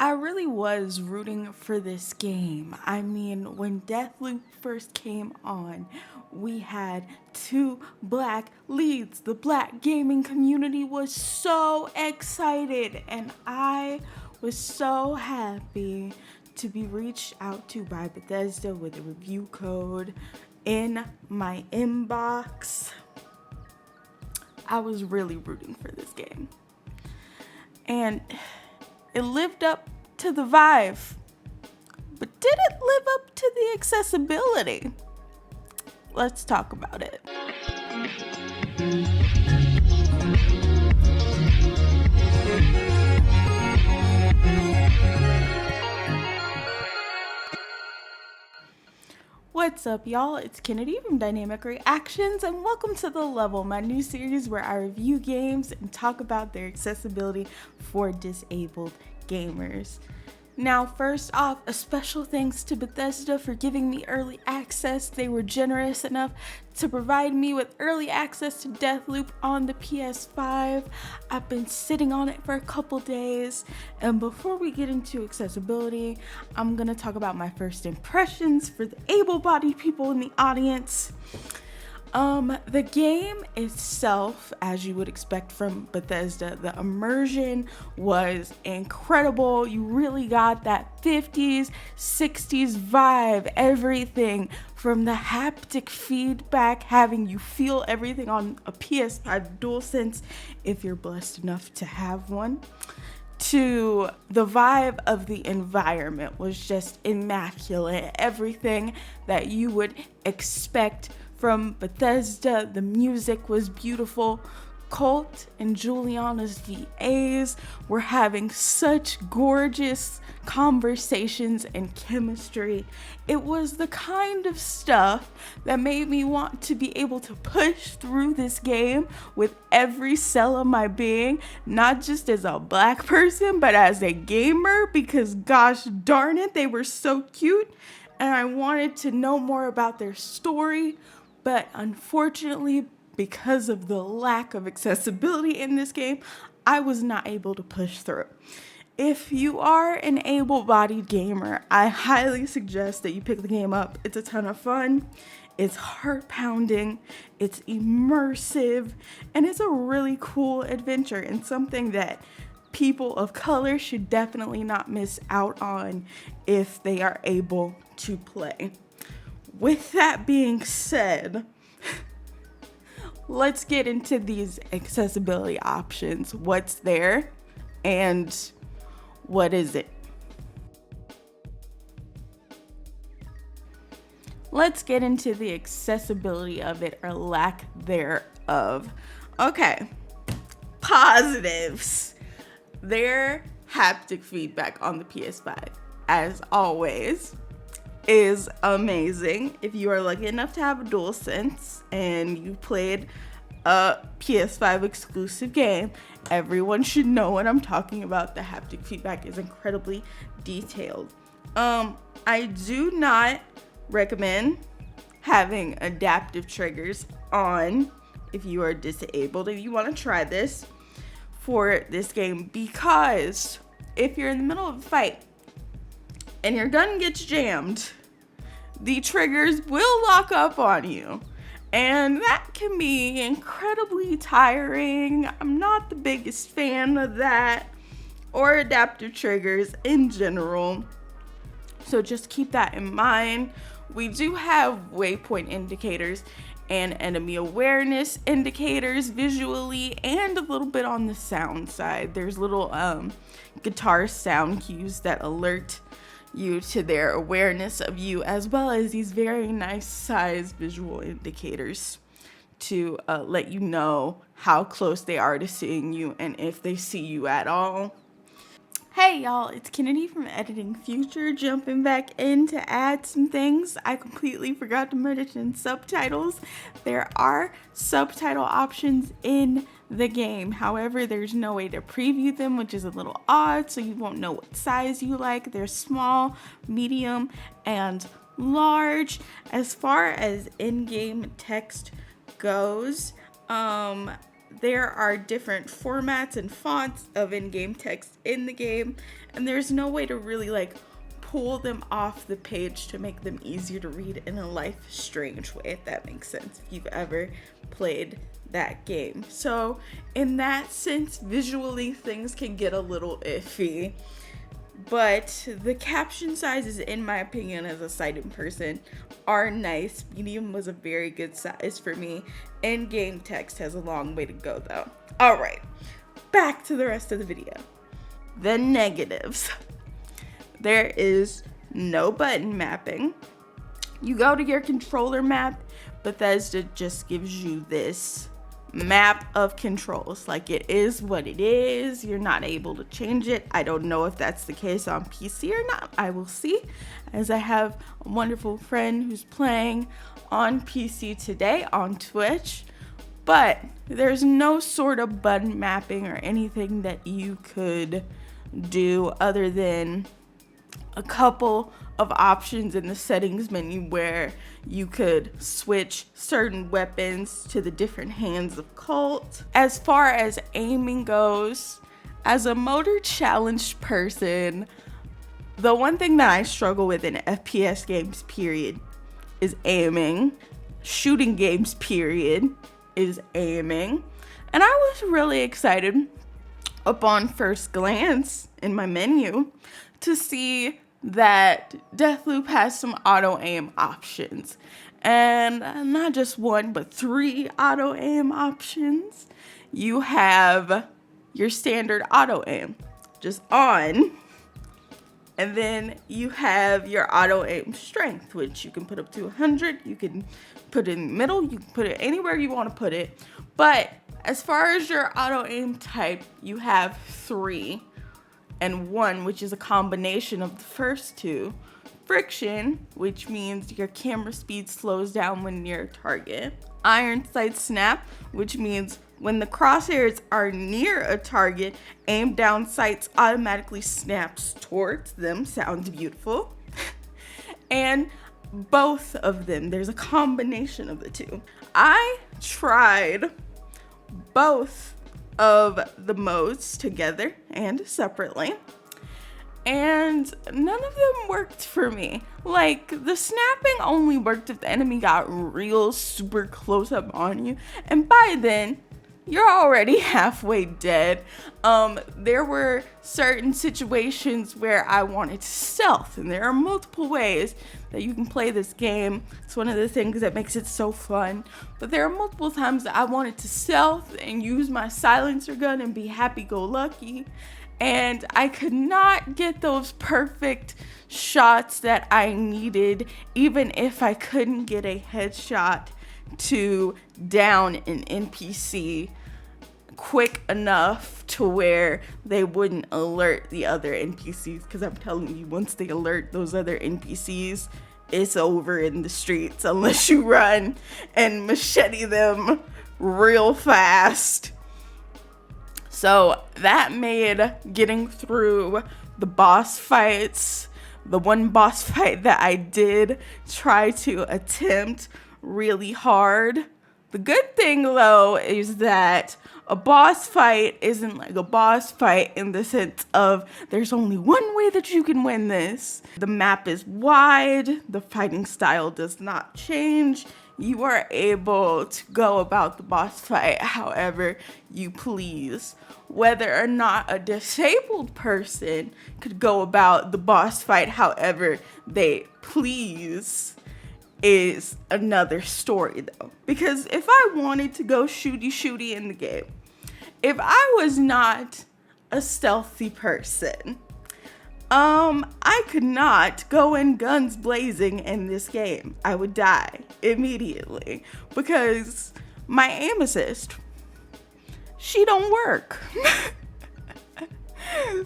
I really was rooting for this game. I mean, when Deathloop first came on, we had two black leads. The black gaming community was so excited, and I was so happy to be reached out to by Bethesda with a review code in my inbox. I was really rooting for this game. And it lived up to the vibe, but did it live up to the accessibility? Let's talk about it. What's up, y'all? It's Kennedy from Dynamic Reactions, and welcome to The Level, my new series where I review games and talk about their accessibility for disabled gamers. Now, first off, a special thanks to Bethesda for giving me early access. They were generous enough to provide me with early access to Deathloop on the PS5. I've been sitting on it for a couple days, and before we get into accessibility, I'm gonna talk about my first impressions for the able-bodied people in the audience. The game itself, as you would expect from Bethesda, the immersion was incredible. You really got that 50s, 60s vibe, everything from the haptic feedback, having you feel everything on a PS5 DualSense if you're blessed enough to have one, to the vibe of the environment was just immaculate. Everything that you would expect from Bethesda. The music was beautiful. Colt and Juliana's DAs were having such gorgeous conversations and chemistry. It was the kind of stuff that made me want to be able to push through this game with every cell of my being, not just as a black person, but as a gamer, because gosh darn it, they were so cute, and I wanted to know more about their story. But unfortunately, because of the lack of accessibility in this game, I was not able to push through. If you are an able-bodied gamer, I highly suggest that you pick the game up. It's a ton of fun, it's heart-pounding, it's immersive, and it's a really cool adventure and something that people of color should definitely not miss out on if they are able to play. With that being said, let's get into these accessibility options. What's there and what is it? Let's get into the accessibility of it or lack thereof. Okay, positives. Their haptic feedback on the PS5, as always, is amazing. If you are lucky enough to have a DualSense and you played a PS5 exclusive game, everyone should know what I'm talking about. The haptic feedback is incredibly detailed. I do not recommend having adaptive triggers on if you are disabled and you want to try this for this game, because if you're in the middle of a fight and your gun gets jammed, the triggers will lock up on you, and that can be incredibly tiring. I'm not the biggest fan of that, or adaptive triggers in general, so just keep that in mind. We do have waypoint indicators and enemy awareness indicators visually, and a little bit on the sound side. There's little guitar sound cues that alert you to their awareness of you, as well as these very nice size visual indicators to let you know how close they are to seeing you and if they see you at all. Hey y'all, it's Kennedy from Editing Future, jumping back in to add some things. I completely forgot to mention subtitles. There are subtitle options in the game. However, there's no way to preview them, which is a little odd, so you won't know what size you like. They're small, medium, and large. As far as in-game text goes, there are different formats and fonts of in-game text in the game, and there's no way to really like pull them off the page to make them easier to read in a Life is Strange way, if that makes sense, if you've ever played that game. So in that sense, visually things can get a little iffy, but the caption sizes, in my opinion as a sighted person, are nice. Medium was a very good size for me. In-game text has a long way to go though. All right, back to the rest of the video. The negatives. There is no button mapping. You go to your controller map, Bethesda just gives you this map of controls. Like, it is what it is. You're not able to change it. I don't know if that's the case on PC or not. I will see, as I have a wonderful friend who's playing on PC today on Twitch. But there's no sort of button mapping or anything that you could do other than a couple of options in the settings menu where you could switch certain weapons to the different hands of Colt. As far as aiming goes, as a motor challenged person, the one thing that I struggle with in FPS games, period, is aiming. Shooting games, period, is aiming. And I was really excited upon first glance in my menu to see that Deathloop has some auto aim options, and not just one but 3 auto aim options. You have your standard auto aim, just on, and then you have your auto aim strength, which you can put up to 100. You can put it in the middle, you can put it anywhere you want to put it. But as far as your auto aim type, you have 3 and 1, which is a combination of the first 2. Friction, which means your camera speed slows down when near a target. Iron sight snap, which means when the crosshairs are near a target, aim down sights automatically snaps towards them. Sounds beautiful. And both of them, there's a combination of the 2. I tried both of the modes together and separately, and none of them worked for me. Like, the snapping only worked if the enemy got real super close up on you, and by then you're already halfway dead. There were certain situations where I wanted to stealth, and there are multiple ways that you can play this game. It's one of the things that makes it so fun. But there are multiple times that I wanted to stealth and use my silencer gun and be happy-go-lucky, and I could not get those perfect shots that I needed, even if I couldn't get a headshot to down an NPC quick enough to where they wouldn't alert the other NPCs, because I'm telling you, once they alert those other NPCs, it's over in the streets unless you run and machete them real fast. So that made getting through the boss fights, the one boss fight that I did try to attempt, really hard. The good thing though is that a boss fight isn't like a boss fight in the sense of there's only one way that you can win this. The map is wide, the fighting style does not change. You are able to go about the boss fight however you please. Whether or not a disabled person could go about the boss fight however they please is another story though. Because if I wanted to go shooty in the game, if I was not a stealthy person, I could not go in guns blazing in this game. I would die immediately because my aim assist, she don't work.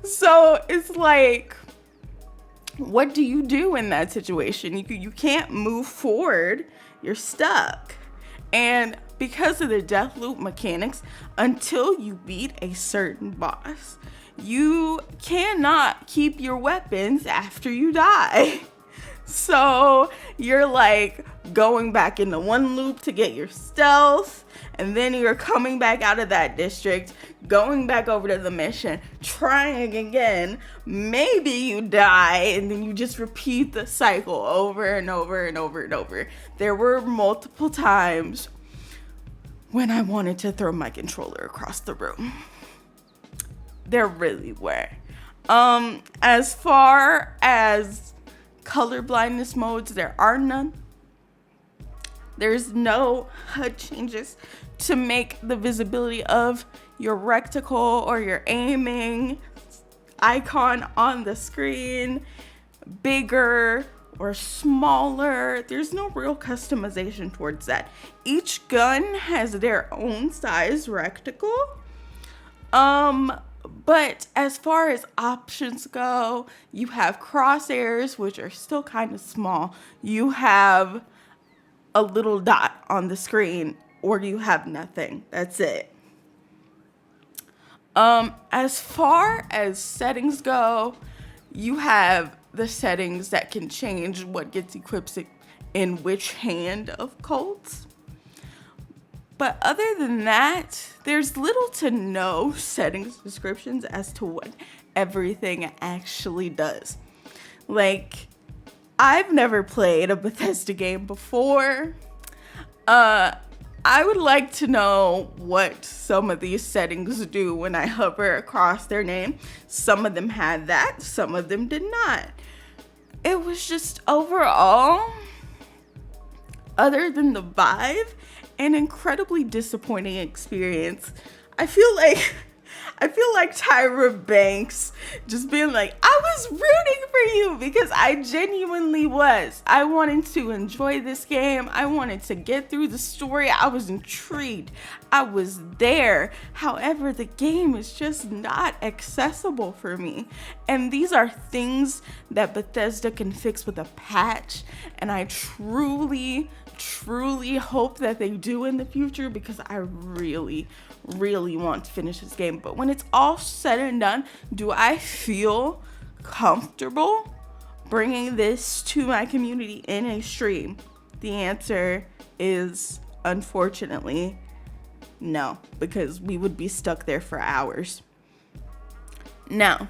So it's like, what do you do in that situation? You can't move forward, you're stuck. And because of the Deathloop mechanics, until you beat a certain boss, you cannot keep your weapons after you die. So you're like going back into one loop to get your stealth, and then you're coming back out of that district, going back over to the mission, trying again. Maybe you die, and then you just repeat the cycle over and over and over and over. There were multiple times when I wanted to throw my controller across the room. There really were. As far as color blindness modes, there are none. There's no HUD changes to make the visibility of your reticle or your aiming icon on the screen bigger or smaller. There's no real customization towards that. Each gun has their own size reticle. But as far as options go, you have crosshairs, which are still kind of small. You have a little dot on the screen, or you have nothing. That's it. As far as settings go, you have the settings that can change what gets equipped in which hand of Colts. But other than that, there's little to no settings descriptions as to what everything actually does. Like, I've never played a Bethesda game before. I would like to know what some of these settings do when I hover across their name. Some of them had that, some of them did not. It was just overall, other than the vibe, an incredibly disappointing experience. I feel like Tyra Banks just being like, I was rooting for you, because I genuinely was. I wanted to enjoy this game. I wanted to get through the story. I was intrigued. I was there. However, the game is just not accessible for me. And these are things that Bethesda can fix with a patch. And I truly hope that they do in the future, because I really want to finish this game. But when it's all said and done, do I feel comfortable bringing this to my community in a stream? The answer is unfortunately no, because we would be stuck there for hours. Now,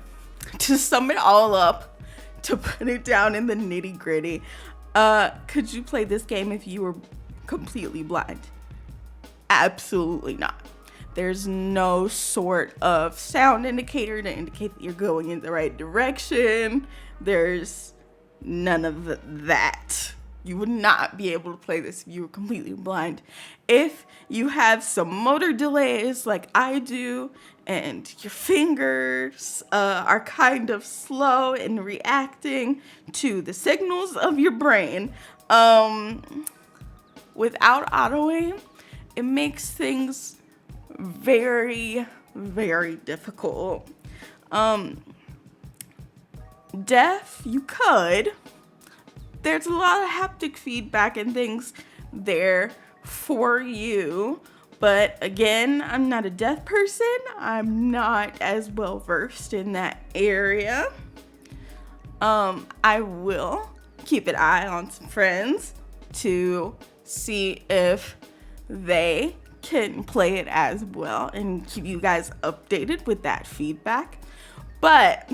to sum it all up, to put it down in the nitty gritty, could you play this game if you were completely blind? Absolutely not. There's no sort of sound indicator to indicate that you're going in the right direction. There's none of that. You would not be able to play this if you were completely blind. If you have some motor delays like I do, and your fingers are kind of slow in reacting to the signals of your brain, without auto-aim, it makes things very, very difficult. Deaf, you could. There's a lot of haptic feedback and things there for you. But again, I'm not a deaf person. I'm not as well versed in that area. I will keep an eye on some friends to see if they can play it as well and keep you guys updated with that feedback. But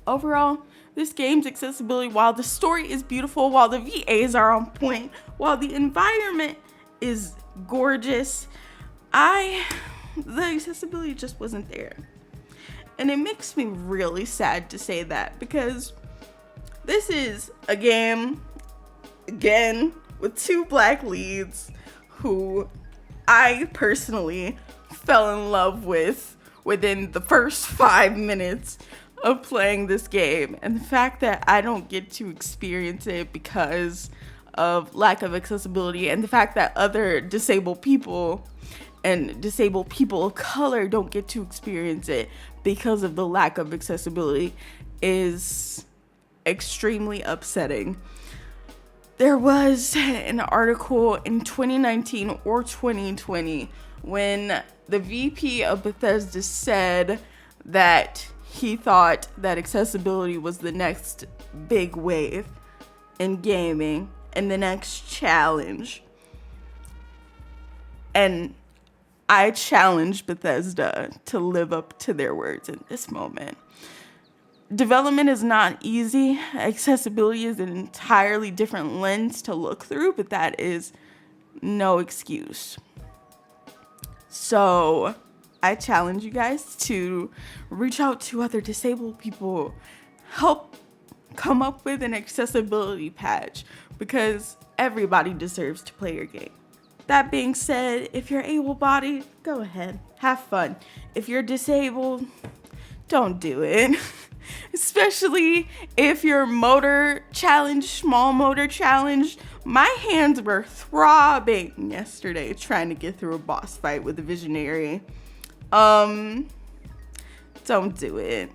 overall, this game's accessibility, while the story is beautiful, while the VAs are on point, while the environment is gorgeous, the accessibility just wasn't there. And it makes me really sad to say that, because this is a game, again, with two black leads who I personally fell in love with within the first 5 minutes of playing this game. And the fact that I don't get to experience it because of lack of accessibility, and the fact that other disabled people and disabled people of color don't get to experience it because of the lack of accessibility, is extremely upsetting. There was an article in 2019 or 2020 when the VP of Bethesda said that he thought that accessibility was the next big wave in gaming and the next challenge. And I challenge Bethesda to live up to their words in this moment. Development is not easy. Accessibility is an entirely different lens to look through, but that is no excuse. So I challenge you guys to reach out to other disabled people, help come up with an accessibility patch, because everybody deserves to play your game. That being said, if you're able-bodied, go ahead, have fun. If you're disabled, don't do it. Especially if you're motor challenged, small motor challenged. My hands were throbbing yesterday trying to get through a boss fight with a visionary. Don't do it.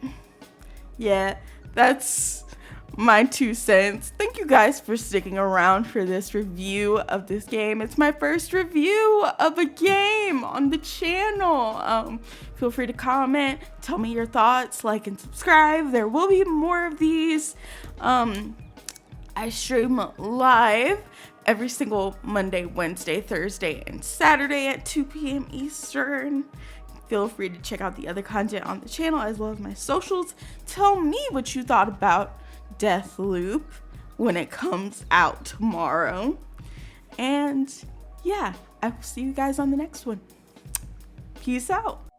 Yeah, that's my 2 cents. Thank you guys for sticking around for this review of this game. It's my first review of a game on the channel. Feel free to comment, tell me your thoughts, like and subscribe. There will be more of these. I stream live every single Monday, Wednesday, Thursday, and Saturday at 2 p.m. Eastern. Feel free to check out the other content on the channel as well as my socials. Tell me what you thought about Deathloop when it comes out tomorrow. And yeah, I will see you guys on the next one. Peace out.